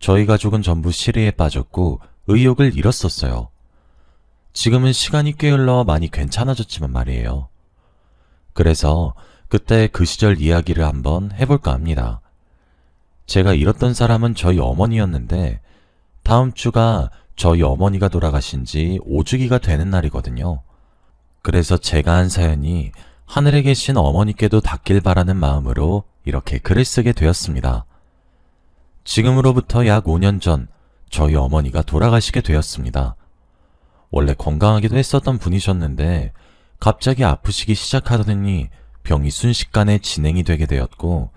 저희 가족은 전부 시리에 빠졌고 의욕을 잃었었어요. 지금은 시간이 꽤 흘러 많이 괜찮아졌지만 말이에요. 그래서 그때 그 시절 이야기를 한번 해볼까 합니다. 제가 잃었던 사람은 저희 어머니였는데 다음 주가 저희 어머니가 돌아가신 지 5주기가 되는 날이거든요. 그래서 제가 한 사연이 하늘에 계신 어머니께도 닿길 바라는 마음으로 이렇게 글을 쓰게 되었습니다. 지금으로부터 약 5년 전 저희 어머니가 돌아가시게 되었습니다. 원래 건강하기도 했었던 분이셨는데 갑자기 아프시기 시작하더니 병이 순식간에 진행이 되게 되었고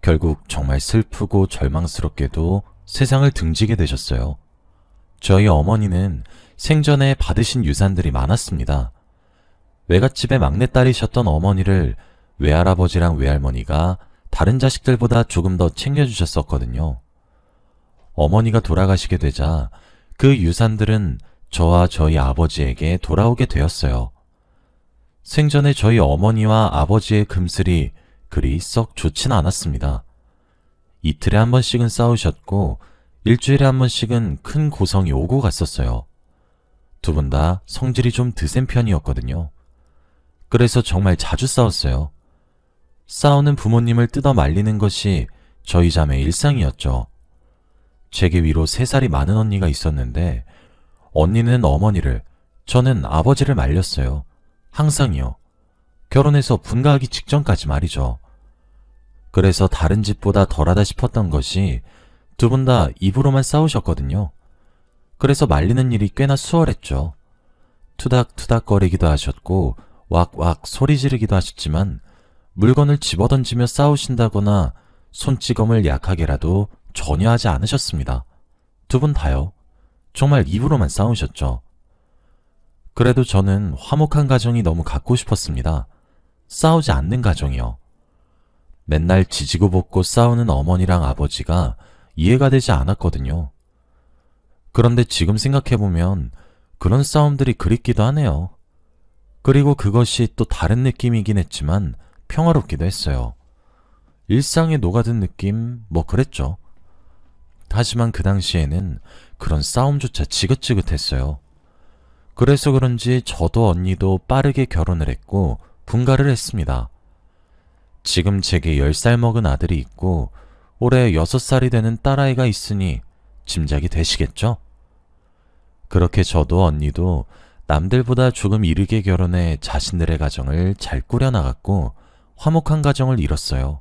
결국 정말 슬프고 절망스럽게도 세상을 등지게 되셨어요. 저희 어머니는 생전에 받으신 유산들이 많았습니다. 외갓집의 막내딸이셨던 어머니를 외할아버지랑 외할머니가 다른 자식들보다 조금 더 챙겨주셨었거든요. 어머니가 돌아가시게 되자 그 유산들은 저와 저희 아버지에게 돌아오게 되었어요. 생전에 저희 어머니와 아버지의 금슬이 그리 썩 좋진 않았습니다. 이틀에 한 번씩은 싸우셨고 일주일에 한 번씩은 큰 고성이 오고 갔었어요. 두 분 다 성질이 좀 드센 편이었거든요. 그래서 정말 자주 싸웠어요. 싸우는 부모님을 뜯어 말리는 것이 저희 자매의 일상이었죠. 제게 위로 3살이 많은 언니가 있었는데 언니는 어머니를, 저는 아버지를 말렸어요. 항상이요. 결혼해서 분가하기 직전까지 말이죠. 그래서 다른 집보다 덜하다 싶었던 것이 두 분 다 입으로만 싸우셨거든요. 그래서 말리는 일이 꽤나 수월했죠. 투닥투닥거리기도 하셨고 왁왁 소리 지르기도 하셨지만 물건을 집어던지며 싸우신다거나 손찌검을 약하게라도 전혀 하지 않으셨습니다. 두 분 다요. 정말 입으로만 싸우셨죠. 그래도 저는 화목한 가정이 너무 갖고 싶었습니다. 싸우지 않는 가정이요. 맨날 지지고 볶고 싸우는 어머니랑 아버지가 이해가 되지 않았거든요. 그런데 지금 생각해보면 그런 싸움들이 그립기도 하네요. 그리고 그것이 또 다른 느낌이긴 했지만 평화롭기도 했어요. 일상에 녹아든 느낌, 뭐 그랬죠. 하지만 그 당시에는 그런 싸움조차 지긋지긋했어요. 그래서 그런지 저도 언니도 빠르게 결혼을 했고 분가를 했습니다. 지금 제게 10살 먹은 아들이 있고 올해 6살이 되는 딸아이가 있으니 짐작이 되시겠죠? 그렇게 저도 언니도 남들보다 조금 이르게 결혼해 자신들의 가정을 잘 꾸려나갔고 화목한 가정을 이뤘어요.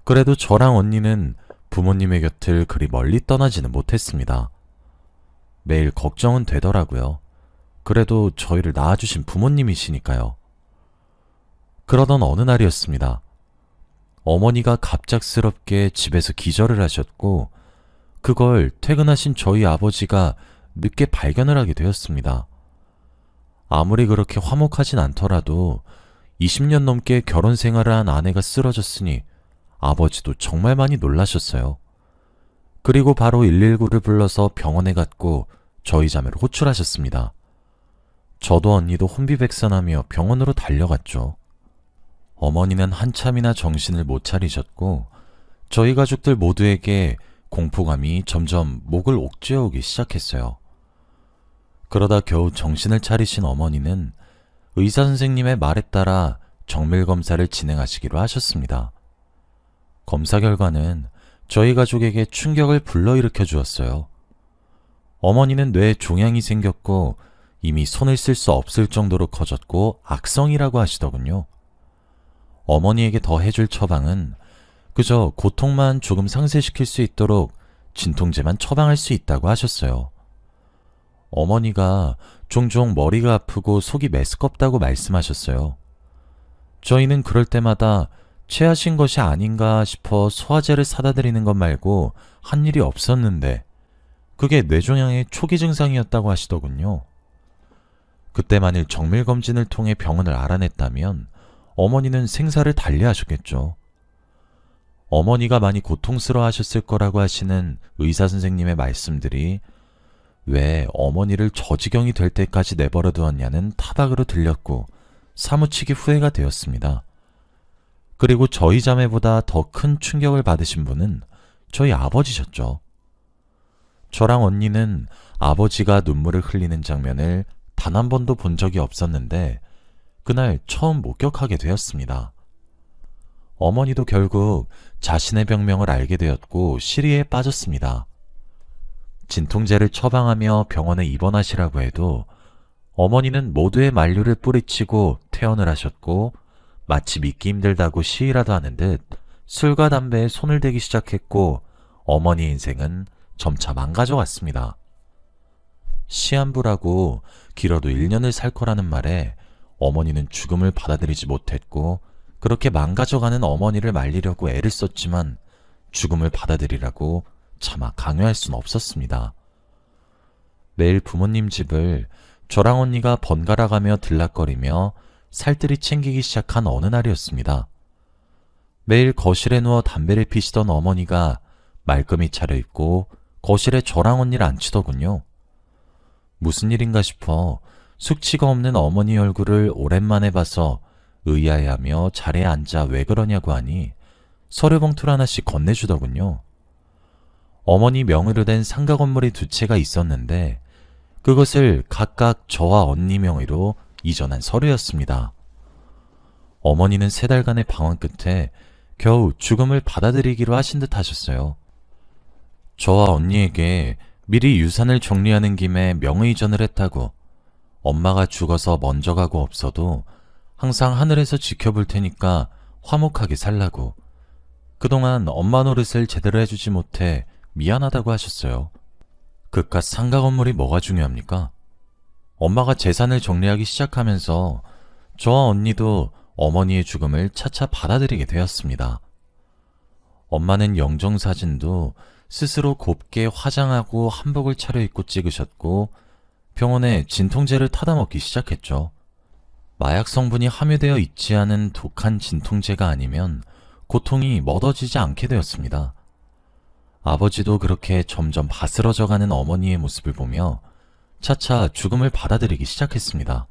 그래도 저랑 언니는 부모님의 곁을 그리 멀리 떠나지는 못했습니다. 매일 걱정은 되더라고요. 그래도 저희를 낳아주신 부모님이시니까요. 그러던 어느 날이었습니다. 어머니가 갑작스럽게 집에서 기절을 하셨고 그걸 퇴근하신 저희 아버지가 늦게 발견을 하게 되었습니다. 아무리 그렇게 화목하진 않더라도 20년 넘게 결혼 생활을 한 아내가 쓰러졌으니 아버지도 정말 많이 놀라셨어요. 그리고 바로 119를 불러서 병원에 갔고 저희 자매를 호출하셨습니다. 저도 언니도 혼비백산하며 병원으로 달려갔죠. 어머니는 한참이나 정신을 못 차리셨고 저희 가족들 모두에게 공포감이 점점 목을 옥죄어오기 시작했어요. 그러다 겨우 정신을 차리신 어머니는 의사 선생님의 말에 따라 정밀검사를 진행하시기로 하셨습니다. 검사 결과는 저희 가족에게 충격을 불러일으켜 주었어요. 어머니는 뇌에 종양이 생겼고 이미 손을 쓸 수 없을 정도로 커졌고 악성이라고 하시더군요. 어머니에게 더 해줄 처방은 그저 고통만 조금 상쇄시킬 수 있도록 진통제만 처방할 수 있다고 하셨어요. 어머니가 종종 머리가 아프고 속이 메스껍다고 말씀하셨어요. 저희는 그럴 때마다 체하신 것이 아닌가 싶어 소화제를 사다 드리는 것 말고 한 일이 없었는데 그게 뇌종양의 초기 증상이었다고 하시더군요. 그때 만일 정밀검진을 통해 병원을 알아냈다면 어머니는 생사를 달리하셨겠죠. 어머니가 많이 고통스러워 하셨을 거라고 하시는 의사 선생님의 말씀들이 왜 어머니를 저 지경이 될 때까지 내버려 두었냐는 타박으로 들렸고 사무치게 후회가 되었습니다. 그리고 저희 자매보다 더 큰 충격을 받으신 분은 저희 아버지셨죠. 저랑 언니는 아버지가 눈물을 흘리는 장면을 단 한 번도 본 적이 없었는데 그날 처음 목격하게 되었습니다. 어머니도 결국 자신의 병명을 알게 되었고 시리에 빠졌습니다. 진통제를 처방하며 병원에 입원하시라고 해도 어머니는 모두의 만류를 뿌리치고 퇴원을 하셨고 마치 믿기 힘들다고 시위라도 하는 듯 술과 담배에 손을 대기 시작했고 어머니 인생은 점차 망가져갔습니다. 시한부라고 길어도 1년을 살 거라는 말에 어머니는 죽음을 받아들이지 못했고 그렇게 망가져가는 어머니를 말리려고 애를 썼지만 죽음을 받아들이라고 차마 강요할 순 없었습니다. 매일 부모님 집을 저랑 언니가 번갈아 가며 들락거리며 살뜰히 챙기기 시작한 어느 날이었습니다. 매일 거실에 누워 담배를 피시던 어머니가 말끔히 차려입고 거실에 저랑 언니를 앉히더군요. 무슨 일인가 싶어 숙취가 없는 어머니 얼굴을 오랜만에 봐서 의아해하며 자리에 앉아 왜 그러냐고 하니 서류 봉투를 하나씩 건네주더군요. 어머니 명의로 된 상가 건물이 2채가 있었는데 그것을 각각 저와 언니 명의로 이전한 서류였습니다. 어머니는 3달간의 방황 끝에 겨우 죽음을 받아들이기로 하신 듯 하셨어요. 저와 언니에게 미리 유산을 정리하는 김에 명의 이전을 했다고 엄마가 죽어서 먼저 가고 없어도 항상 하늘에서 지켜볼 테니까 화목하게 살라고 그동안 엄마 노릇을 제대로 해주지 못해 미안하다고 하셨어요. 그깟 상가 건물이 뭐가 중요합니까? 엄마가 재산을 정리하기 시작하면서 저와 언니도 어머니의 죽음을 차차 받아들이게 되었습니다. 엄마는 영정사진도 스스로 곱게 화장하고 한복을 차려입고 찍으셨고 병원에 진통제를 타다 먹기 시작했죠. 마약 성분이 함유되어 있지 않은 독한 진통제가 아니면 고통이 멎어지지 않게 되었습니다. 아버지도 그렇게 점점 바스러져가는 어머니의 모습을 보며 차차 죽음을 받아들이기 시작했습니다.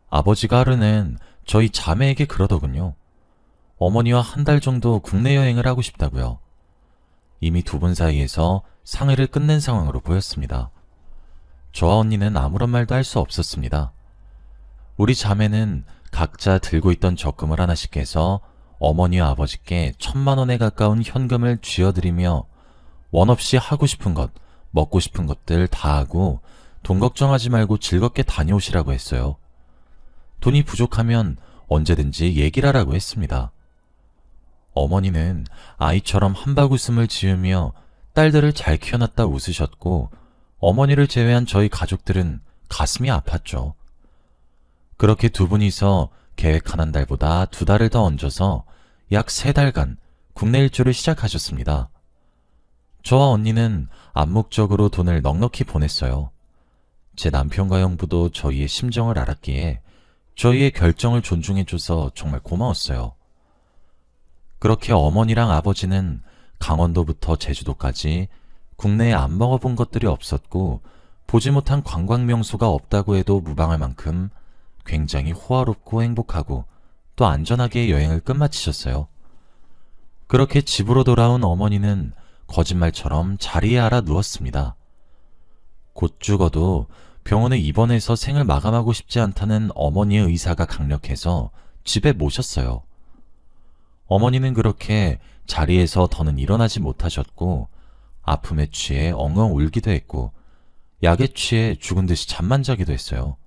아버지가 하루는 저희 자매에게 그러더군요. 어머니와 1달 정도 국내 여행을 하고 싶다고요. 이미 2분 사이에서 상해를 끝낸 상황으로 보였습니다. 저와 언니는 아무런 말도 할 수 없었습니다. 우리 자매는 각자 들고 있던 적금을 하나씩 깨서 어머니와 아버지께 1,000만 원에 가까운 현금을 쥐어드리며 원 없이 하고 싶은 것, 먹고 싶은 것들 다 하고 돈 걱정하지 말고 즐겁게 다녀오시라고 했어요. 돈이 부족하면 언제든지 얘기를 하라고 했습니다. 어머니는 아이처럼 한바구음을 지으며 딸들을 잘 키워놨다 웃으셨고 어머니를 제외한 저희 가족들은 가슴이 아팠죠. 그렇게 2분이서 계획한 1달보다 2달을 더 얹어서 약 3달간 국내 일주를 시작하셨습니다. 저와 언니는 암묵적으로 돈을 넉넉히 보냈어요. 제 남편과 형부도 저희의 심정을 알았기에 저희의 결정을 존중해줘서 정말 고마웠어요. 그렇게 어머니랑 아버지는 강원도부터 제주도까지 국내에 안 먹어본 것들이 없었고 보지 못한 관광명소가 없다고 해도 무방할 만큼 굉장히 호화롭고 행복하고 또 안전하게 여행을 끝마치셨어요. 그렇게 집으로 돌아온 어머니는 거짓말처럼 자리에 알아 누웠습니다. 곧 죽어도 병원에 입원해서 생을 마감하고 싶지 않다는 어머니의 의사가 강력해서 집에 모셨어요. 어머니는 그렇게 자리에서 더는 일어나지 못하셨고 아픔에 취해 엉엉 울기도 했고 약에 취해 죽은 듯이 잠만 자기도 했어요.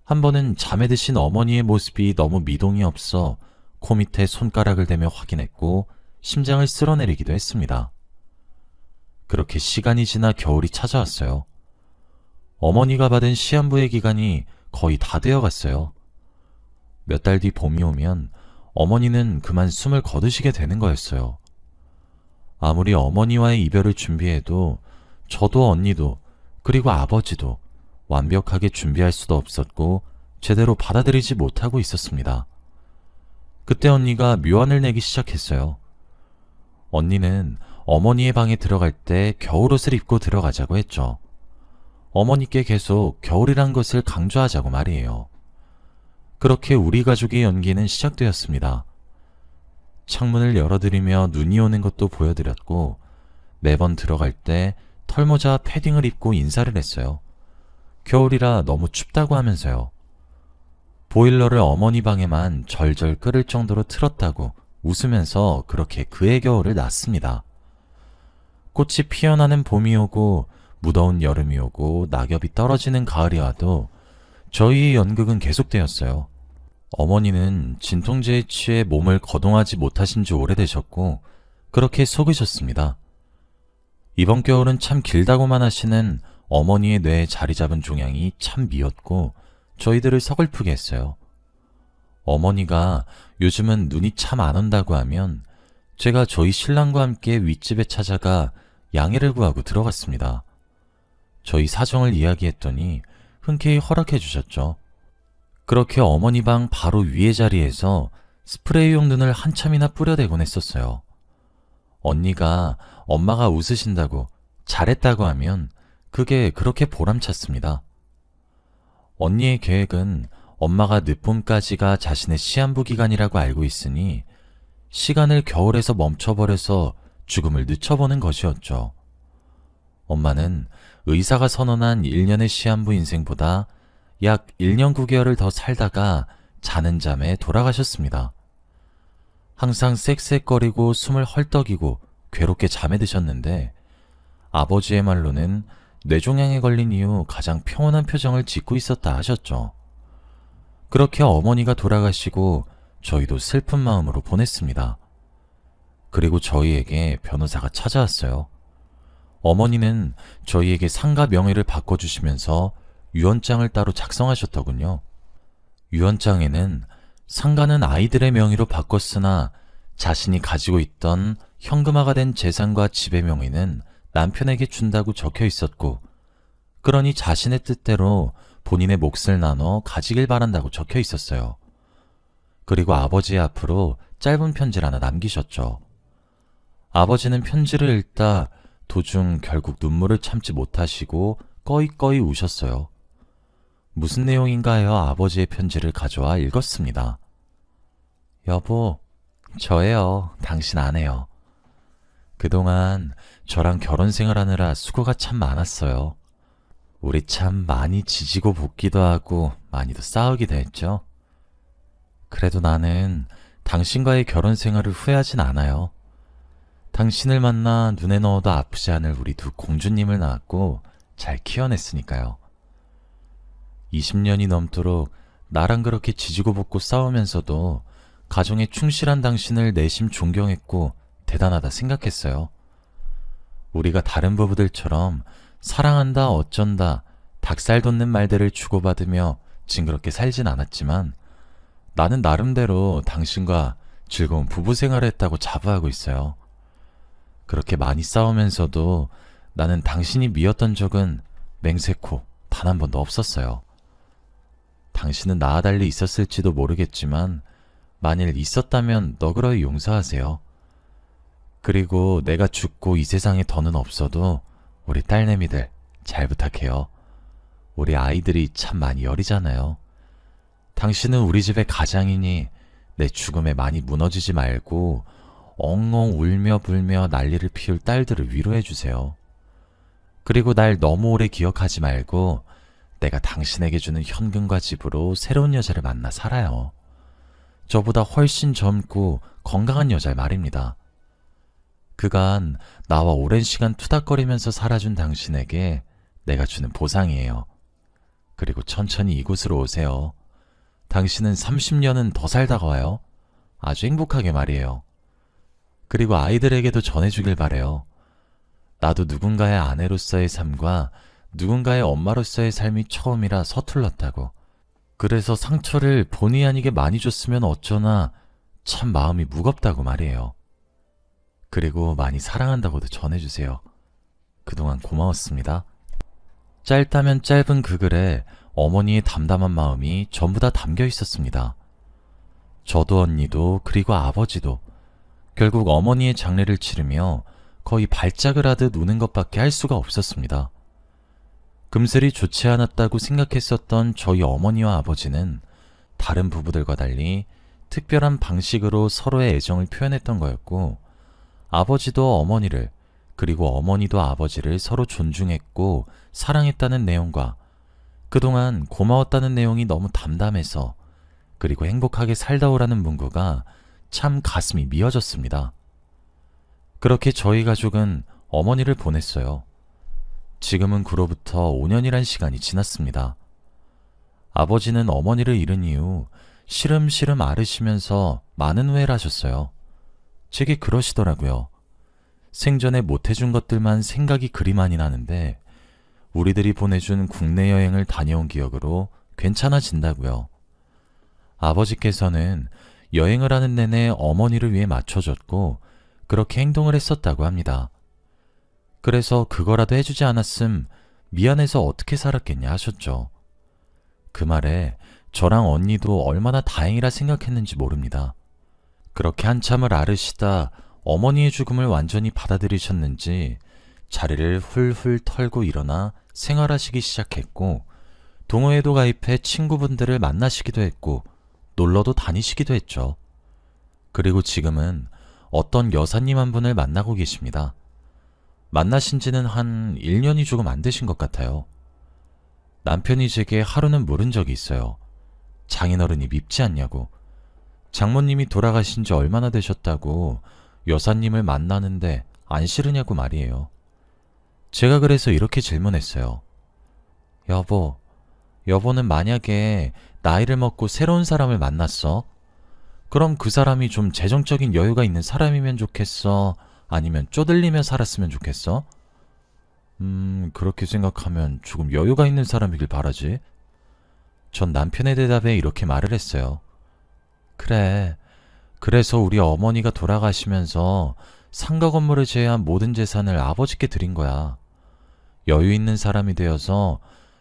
한 번은 잠에 드신 어머니의 모습이 너무 미동이 없어 코 밑에 손가락을 대며 확인했고 심장을 쓸어내리기도 했습니다. 그렇게 시간이 지나 겨울이 찾아왔어요. 어머니가 받은 시한부의 기간이 거의 다 되어갔어요. 몇 달 뒤 봄이 오면 어머니는 그만 숨을 거두시게 되는 거였어요. 아무리 어머니와의 이별을 준비해도 저도 언니도 그리고 아버지도 완벽하게 준비할 수도 없었고 제대로 받아들이지 못하고 있었습니다. 그때 언니가 묘안을 내기 시작했어요. 언니는 어머니의 방에 들어갈 때 겨울옷을 입고 들어가자고 했죠. 어머니께 계속 겨울이란 것을 강조하자고 말이에요. 그렇게 우리 가족의 연기는 시작되었습니다. 창문을 열어드리며 눈이 오는 것도 보여드렸고 매번 들어갈 때 털모자 패딩을 입고 인사를 했어요. 겨울이라 너무 춥다고 하면서요. 보일러를 어머니 방에만 절절 끓을 정도로 틀었다고 웃으면서 그렇게 그의 겨울을 났습니다. 꽃이 피어나는 봄이 오고 무더운 여름이 오고 낙엽이 떨어지는 가을이 와도 저희의 연극은 계속되었어요. 어머니는 진통제에 취해 몸을 거동하지 못하신 지 오래되셨고 그렇게 속으셨습니다. 이번 겨울은 참 길다고만 하시는 어머니의 뇌에 자리 잡은 종양이 참 미웠고 저희들을 서글프게 했어요. 어머니가 요즘은 눈이 참 안 온다고 하면 제가 저희 신랑과 함께 윗집에 찾아가 양해를 구하고 들어갔습니다. 저희 사정을 이야기했더니 흔쾌히 허락해 주셨죠. 그렇게 어머니 방 바로 위의 자리에서 스프레이용 눈을 한참이나 뿌려대곤 했었어요. 언니가 엄마가 웃으신다고 잘했다고 하면 그게 그렇게 보람찼습니다. 언니의 계획은 엄마가 늦봄까지가 자신의 시한부 기간이라고 알고 있으니 시간을 겨울에서 멈춰버려서 죽음을 늦춰보는 것이었죠. 엄마는 의사가 선언한 1년의 시한부 인생보다 약 1년 9개월을 더 살다가 자는 잠에 돌아가셨습니다. 항상 쌕쌕거리고 숨을 헐떡이고 괴롭게 잠에 드셨는데 아버지의 말로는 뇌종양에 걸린 이후 가장 평온한 표정을 짓고 있었다 하셨죠. 그렇게 어머니가 돌아가시고 저희도 슬픈 마음으로 보냈습니다. 그리고 저희에게 변호사가 찾아왔어요. 어머니는 저희에게 상가 명의를 바꿔주시면서 유언장을 따로 작성하셨더군요. 유언장에는 상가는 아이들의 명의로 바꿨으나 자신이 가지고 있던 현금화가 된 재산과 집의 명의는 남편에게 준다고 적혀 있었고, 그러니 자신의 뜻대로 본인의 몫을 나눠 가지길 바란다고 적혀 있었어요. 그리고 아버지의 앞으로 짧은 편지를 하나 남기셨죠. 아버지는 편지를 읽다 도중 결국 눈물을 참지 못하시고 꺼이꺼이 우셨어요. 무슨 내용인가 하여 아버지의 편지를 가져와 읽었습니다. 여보, 저예요. 당신 아내요. 그동안 저랑 결혼 생활하느라 수고가 참 많았어요. 우리 참 많이 지지고 볶기도 하고 많이도 싸우기도 했죠. 그래도 나는 당신과의 결혼 생활을 후회하진 않아요. 당신을 만나 눈에 넣어도 아프지 않을 우리 두 공주님을 낳았고 잘 키워냈으니까요. 20년이 넘도록 나랑 그렇게 지지고 볶고 싸우면서도 가정에 충실한 당신을 내심 존경했고 대단하다 생각했어요. 우리가 다른 부부들처럼 사랑한다 어쩐다 닭살 돋는 말들을 주고받으며 징그럽게 살진 않았지만 나는 나름대로 당신과 즐거운 부부 생활을 했다고 자부하고 있어요. 그렇게 많이 싸우면서도 나는 당신이 미웠던 적은 맹세코 단 한 번도 없었어요. 당신은 나와 달리 있었을지도 모르겠지만 만일 있었다면 너그러이 용서하세요. 그리고 내가 죽고 이 세상에 더는 없어도 우리 딸내미들 잘 부탁해요. 우리 아이들이 참 많이 여리잖아요. 당신은 우리 집의 가장이니 내 죽음에 많이 무너지지 말고 엉엉 울며 불며 난리를 피울 딸들을 위로해주세요. 그리고 날 너무 오래 기억하지 말고 내가 당신에게 주는 현금과 집으로 새로운 여자를 만나 살아요. 저보다 훨씬 젊고 건강한 여자 말입니다. 그간 나와 오랜 시간 투닥거리면서 살아준 당신에게 내가 주는 보상이에요. 그리고 천천히 이곳으로 오세요. 당신은 30년은 더 살다가 와요. 아주 행복하게 말이에요. 그리고 아이들에게도 전해주길 바래요. 나도 누군가의 아내로서의 삶과 누군가의 엄마로서의 삶이 처음이라 서툴렀다고. 그래서 상처를 본의 아니게 많이 줬으면 어쩌나 참 마음이 무겁다고 말이에요. 그리고 많이 사랑한다고도 전해주세요. 그동안 고마웠습니다. 짧다면 짧은 그 글에 어머니의 담담한 마음이 전부 다 담겨 있었습니다. 저도 언니도 그리고 아버지도 결국 어머니의 장례를 치르며 거의 발작을 하듯 우는 것밖에 할 수가 없었습니다. 금슬이 좋지 않았다고 생각했었던 저희 어머니와 아버지는 다른 부부들과 달리 특별한 방식으로 서로의 애정을 표현했던 거였고, 아버지도 어머니를 그리고 어머니도 아버지를 서로 존중했고 사랑했다는 내용과 그동안 고마웠다는 내용이 너무 담담해서 그리고 행복하게 살다 오라는 문구가 참 가슴이 미어졌습니다. 그렇게 저희 가족은 어머니를 보냈어요. 지금은 그로부터 5년이란 시간이 지났습니다. 아버지는 어머니를 잃은 이후 시름시름 앓으시면서 많은 후회를 하셨어요. 제게 그러시더라고요. 생전에 못해준 것들만 생각이 그리 많이 나는데 우리들이 보내준 국내 여행을 다녀온 기억으로 괜찮아진다고요. 아버지께서는 여행을 하는 내내 어머니를 위해 맞춰줬고 그렇게 행동을 했었다고 합니다. 그래서 그거라도 해주지 않았음 미안해서 어떻게 살았겠냐 하셨죠. 그 말에 저랑 언니도 얼마나 다행이라 생각했는지 모릅니다. 그렇게 한참을 앓으시다 어머니의 죽음을 완전히 받아들이셨는지 자리를 훌훌 털고 일어나 생활하시기 시작했고 동호회도 가입해 친구분들을 만나시기도 했고 놀러도 다니시기도 했죠. 그리고 지금은 어떤 여사님 한 분을 만나고 계십니다. 만나신 지는 한 1년이 조금 안 되신 것 같아요. 남편이 제게 하루는 물은 적이 있어요. 장인어른이 밉지 않냐고. 장모님이 돌아가신 지 얼마나 되셨다고 여사님을 만나는데 안 싫으냐고 말이에요. 제가 그래서 이렇게 질문했어요. 여보는 만약에 나이를 먹고 새로운 사람을 만났어? 그럼 그 사람이 좀 재정적인 여유가 있는 사람이면 좋겠어? 아니면 쪼들리며 살았으면 좋겠어? 그렇게 생각하면 조금 여유가 있는 사람이길 바라지. 전 남편의 대답에 이렇게 말을 했어요. 그래. 그래서 우리 어머니가 돌아가시면서 상가 건물을 제외한 모든 재산을 아버지께 드린 거야. 여유 있는 사람이 되어서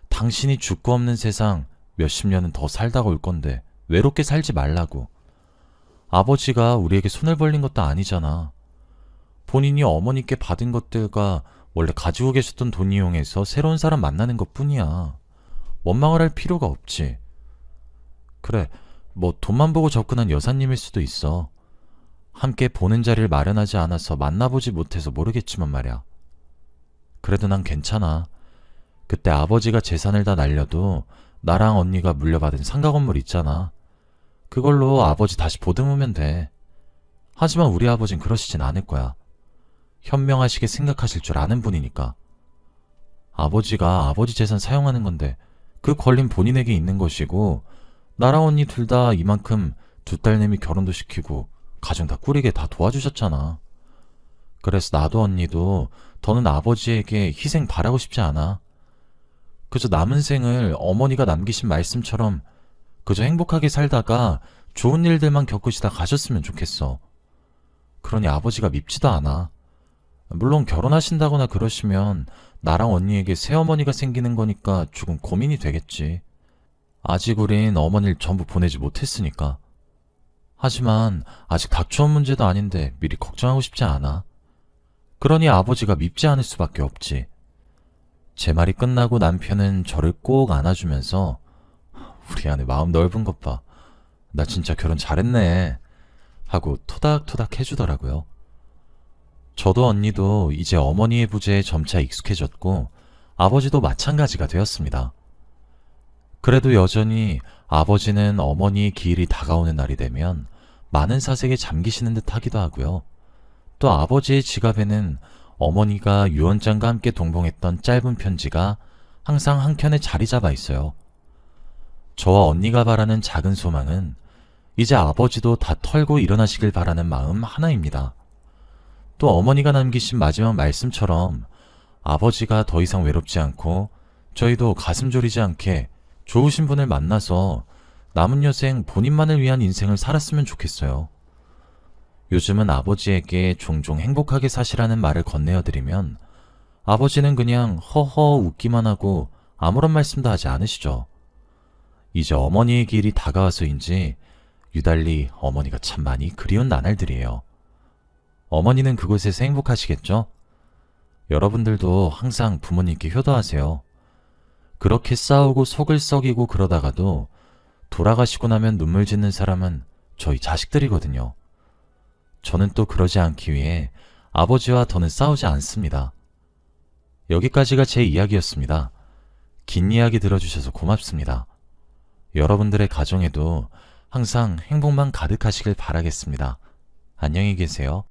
당신이 죽고 없는 세상 몇십 년은 더 살다가 올 건데 외롭게 살지 말라고. 아버지가 우리에게 손을 벌린 것도 아니잖아. 본인이 어머니께 받은 것들과 원래 가지고 계셨던 돈 이용해서 새로운 사람 만나는 것 뿐이야. 원망을 할 필요가 없지. 그래, 뭐 돈만 보고 접근한 여사님일 수도 있어. 함께 보는 자리를 마련하지 않아서 만나보지 못해서 모르겠지만 말이야. 그래도 난 괜찮아. 그때 아버지가 재산을 다 날려도 나랑 언니가 물려받은 상가 건물 있잖아. 그걸로 아버지 다시 보듬으면 돼. 하지만 우리 아버진 그러시진 않을 거야. 현명하시게 생각하실 줄 아는 분이니까. 아버지가 아버지 재산 사용하는 건데 그 권리는 본인에게 있는 것이고 나랑 언니 둘 다 이만큼 두 딸내미 결혼도 시키고 가정 다 꾸리게 다 도와주셨잖아. 그래서 나도 언니도 더는 아버지에게 희생 바라고 싶지 않아. 그저 남은 생을 어머니가 남기신 말씀처럼 그저 행복하게 살다가 좋은 일들만 겪으시다 가셨으면 좋겠어. 그러니 아버지가 밉지도 않아. 물론 결혼하신다거나 그러시면 나랑 언니에게 새어머니가 생기는 거니까 조금 고민이 되겠지. 아직 우린 어머니를 전부 보내지 못했으니까. 하지만 아직 닥쳐온 문제도 아닌데 미리 걱정하고 싶지 않아. 그러니 아버지가 밉지 않을 수밖에 없지. 제 말이 끝나고 남편은 저를 꼭 안아주면서 우리 아내 마음 넓은 것 봐. 나 진짜 결혼 잘했네. 하고 토닥토닥 해주더라고요. 저도 언니도 이제 어머니의 부재에 점차 익숙해졌고 아버지도 마찬가지가 되었습니다. 그래도 여전히 아버지는 어머니의 기일이 다가오는 날이 되면 많은 사색에 잠기시는 듯 하기도 하고요. 또 아버지의 지갑에는 어머니가 유언장과 함께 동봉했던 짧은 편지가 항상 한켠에 자리 잡아 있어요. 저와 언니가 바라는 작은 소망은 이제 아버지도 다 털고 일어나시길 바라는 마음 하나입니다. 또 어머니가 남기신 마지막 말씀처럼 아버지가 더 이상 외롭지 않고 저희도 가슴 졸이지 않게 좋으신 분을 만나서 남은 여생 본인만을 위한 인생을 살았으면 좋겠어요. 요즘은 아버지에게 종종 행복하게 사시라는 말을 건네어드리면 아버지는 그냥 허허 웃기만 하고 아무런 말씀도 하지 않으시죠. 이제 어머니의 길이 다가와서인지 유달리 어머니가 참 많이 그리운 나날들이에요. 어머니는 그곳에서 행복하시겠죠? 여러분들도 항상 부모님께 효도하세요. 그렇게 싸우고 속을 썩이고 그러다가도 돌아가시고 나면 눈물 짓는 사람은 저희 자식들이거든요. 저는 또 그러지 않기 위해 아버지와 더는 싸우지 않습니다. 여기까지가 제 이야기였습니다. 긴 이야기 들어주셔서 고맙습니다. 여러분들의 가정에도 항상 행복만 가득하시길 바라겠습니다. 안녕히 계세요.